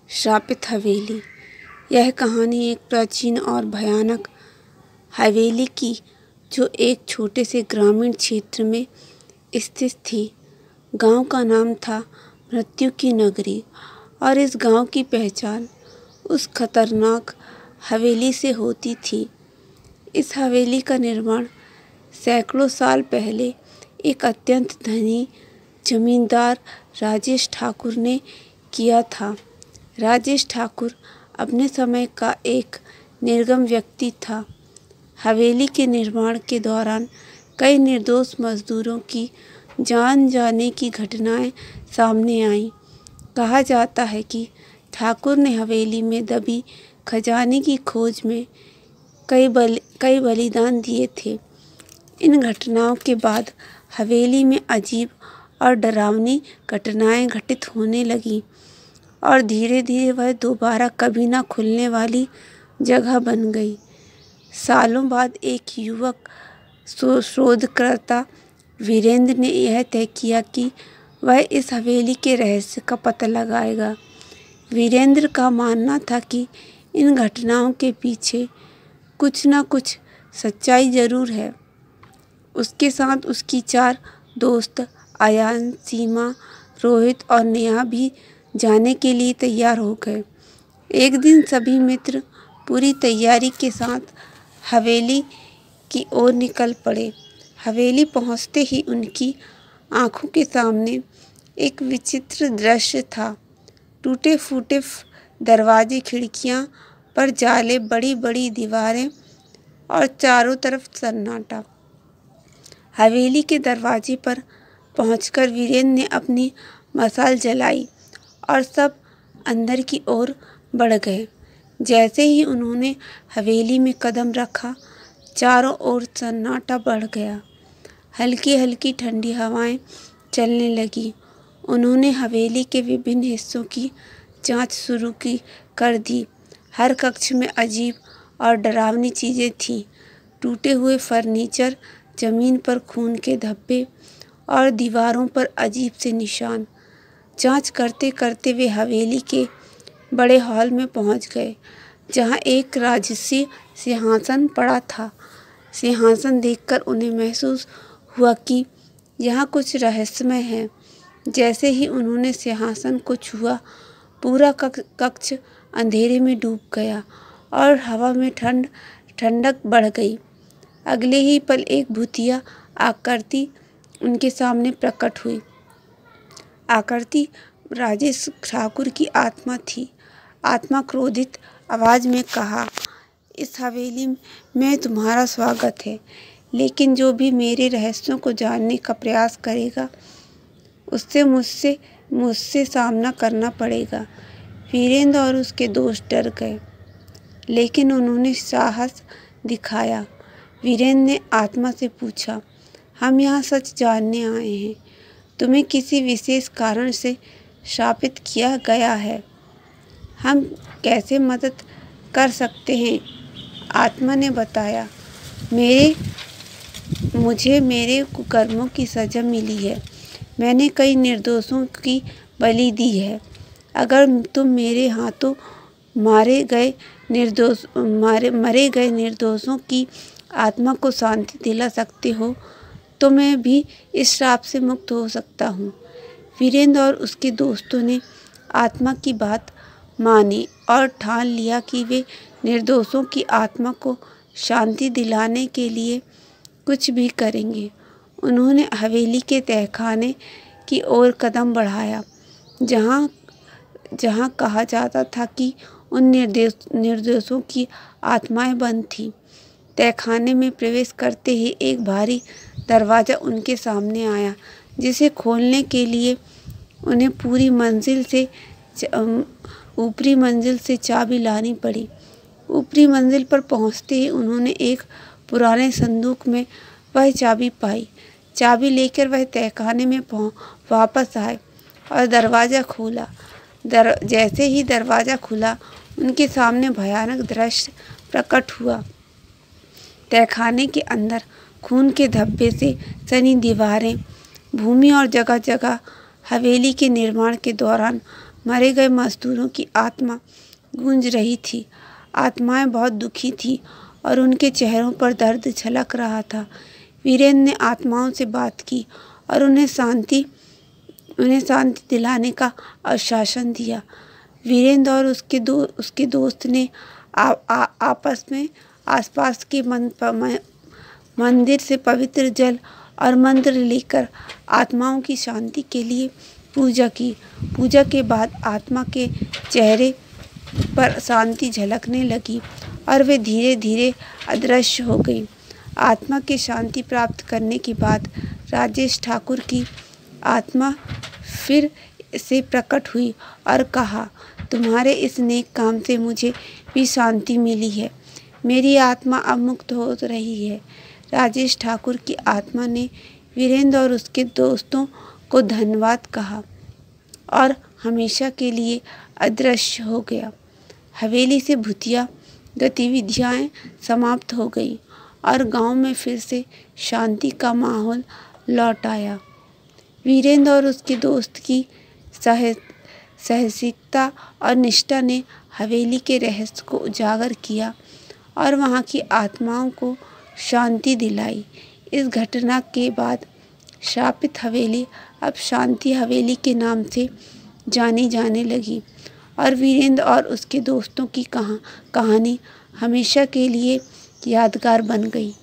श्रापित हवेली। यह कहानी एक प्राचीन और भयानक हवेली की, जो एक छोटे से ग्रामीण क्षेत्र में स्थित थी। गांव का नाम था मृत्यु की नगरी और इस गांव की पहचान उस खतरनाक हवेली से होती थी। इस हवेली का निर्माण सैकड़ों साल पहले एक अत्यंत धनी जमींदार राजेश ठाकुर ने किया था। राजेश ठाकुर अपने समय का एक निर्गम व्यक्ति था। हवेली के निर्माण के दौरान कई निर्दोष मजदूरों की जान जाने की घटनाएं सामने आईं। कहा जाता है कि ठाकुर ने हवेली में दबी खजाने की खोज में कई बलिदान दिए थे। इन घटनाओं के बाद हवेली में अजीब और डरावनी घटनाएं घटित होने लगीं और धीरे धीरे वह दोबारा कभी ना खुलने वाली जगह बन गई। सालों बाद एक युवक शोधकर्ता वीरेंद्र ने यह तय किया कि वह इस हवेली के रहस्य का पता लगाएगा। वीरेंद्र का मानना था कि इन घटनाओं के पीछे कुछ ना कुछ सच्चाई जरूर है। उसके साथ उसकी 4 दोस्त आयान, सीमा, रोहित और नेहा भी जाने के लिए तैयार हो गए। एक दिन सभी मित्र पूरी तैयारी के साथ हवेली की ओर निकल पड़े। हवेली पहुंचते ही उनकी आंखों के सामने एक विचित्र दृश्य था। टूटे फूटे दरवाजे, खिड़कियां पर जाले, बड़ी बड़ी दीवारें और चारों तरफ सन्नाटा। हवेली के दरवाजे पर पहुंचकर वीरेंद्र ने अपनी मशाल जलाई और सब अंदर की ओर बढ़ गए। जैसे ही उन्होंने हवेली में कदम रखा, चारों ओर सन्नाटा बढ़ गया। हल्की हल्की ठंडी हवाएं चलने लगी। उन्होंने हवेली के विभिन्न हिस्सों की जांच शुरू कर दी। हर कक्ष में अजीब और डरावनी चीज़ें थीं। टूटे हुए फर्नीचर, जमीन पर खून के धब्बे और दीवारों पर अजीब से निशान। जांच करते करते वे हवेली के बड़े हॉल में पहुंच गए, जहां एक राजसी सिंहासन पड़ा था। सिंहासन देखकर उन्हें महसूस हुआ कि यहाँ कुछ रहस्यमय है। जैसे ही उन्होंने सिंहासन को छुआ, पूरा कक्ष अंधेरे में डूब गया और हवा में ठंडक बढ़ गई। अगले ही पल एक भूतिया आकृति उनके सामने प्रकट हुई। आकृति राजेश ठाकुर की आत्मा थी। आत्मा क्रोधित आवाज में कहा, इस हवेली में तुम्हारा स्वागत है, लेकिन जो भी मेरे रहस्यों को जानने का प्रयास करेगा, उससे मुझसे सामना करना पड़ेगा। वीरेंद्र और उसके दोस्त डर गए, लेकिन उन्होंने साहस दिखाया। वीरेंद्र ने आत्मा से पूछा, हम यहाँ सच जानने आए हैं। तुम्हें किसी विशेष कारण से शापित किया गया है। हम कैसे मदद कर सकते हैं? आत्मा ने बताया, मुझे मेरे कुकर्मों की सजा मिली है। मैंने कई निर्दोषों की बलि दी है। अगर तुम मेरे हाथों मरे गए निर्दोषों की आत्मा को शांति दिला सकते हो, तो मैं भी इस श्राप से मुक्त हो सकता हूँ। वीरेंद्र और उसके दोस्तों ने आत्मा की बात मानी और ठान लिया कि वे निर्दोषों की आत्मा को शांति दिलाने के लिए कुछ भी करेंगे। उन्होंने हवेली के तहखाने की ओर कदम बढ़ाया, जहाँ कहा जाता था कि उन निर्दोषों की आत्माएं बंद थीं। तहखाने में प्रवेश करते ही एक भारी दरवाज़ा उनके सामने आया, जिसे खोलने के लिए उन्हें ऊपरी मंजिल से चाबी लानी पड़ी। ऊपरी मंजिल पर पहुंचते ही उन्होंने एक पुराने संदूक में वह चाबी पाई। चाबी लेकर वह तहखाने में वापस आए और दरवाज़ा खोला। जैसे ही दरवाज़ा खुला, उनके सामने भयानक दृश्य प्रकट हुआ। तहखाने के अंदर खून के धब्बे से सनी दीवारें, भूमि और जगह जगह हवेली के निर्माण के दौरान मरे गए मजदूरों की आत्मा गूंज रही थी। आत्माएं बहुत दुखी थी और उनके चेहरों पर दर्द झलक रहा था। वीरेंद्र ने आत्माओं से बात की और उन्हें शांति दिलाने का आश्वासन दिया। वीरेंद्र और उसके दोस्त ने आपस में आसपास के मंदिर से पवित्र जल और मंत्र लेकर आत्माओं की शांति के लिए पूजा की। पूजा के बाद आत्मा के चेहरे पर शांति झलकने लगी और वे धीरे धीरे अदृश्य हो गई। आत्मा के शांति प्राप्त करने के बाद राजेश ठाकुर की आत्मा फिर से प्रकट हुई और कहा, तुम्हारे इस नेक काम से मुझे भी शांति मिली है। मेरी आत्मा अब मुक्त हो रही है। राजेश ठाकुर की आत्मा ने वीरेंद्र और उसके दोस्तों को धन्यवाद कहा और हमेशा के लिए अदृश्य हो गया। हवेली से भूतिया गतिविधियाँ समाप्त हो गई और गांव में फिर से शांति का माहौल लौट आया। वीरेंद्र और उसके दोस्त की साहसिकता और निष्ठा ने हवेली के रहस्य को उजागर किया और वहां की आत्माओं को शांति दिलाई। इस घटना के बाद श्रापित हवेली अब शांति हवेली के नाम से जानी जाने लगी और वीरेंद्र और उसके दोस्तों की कहानी हमेशा के लिए यादगार बन गई।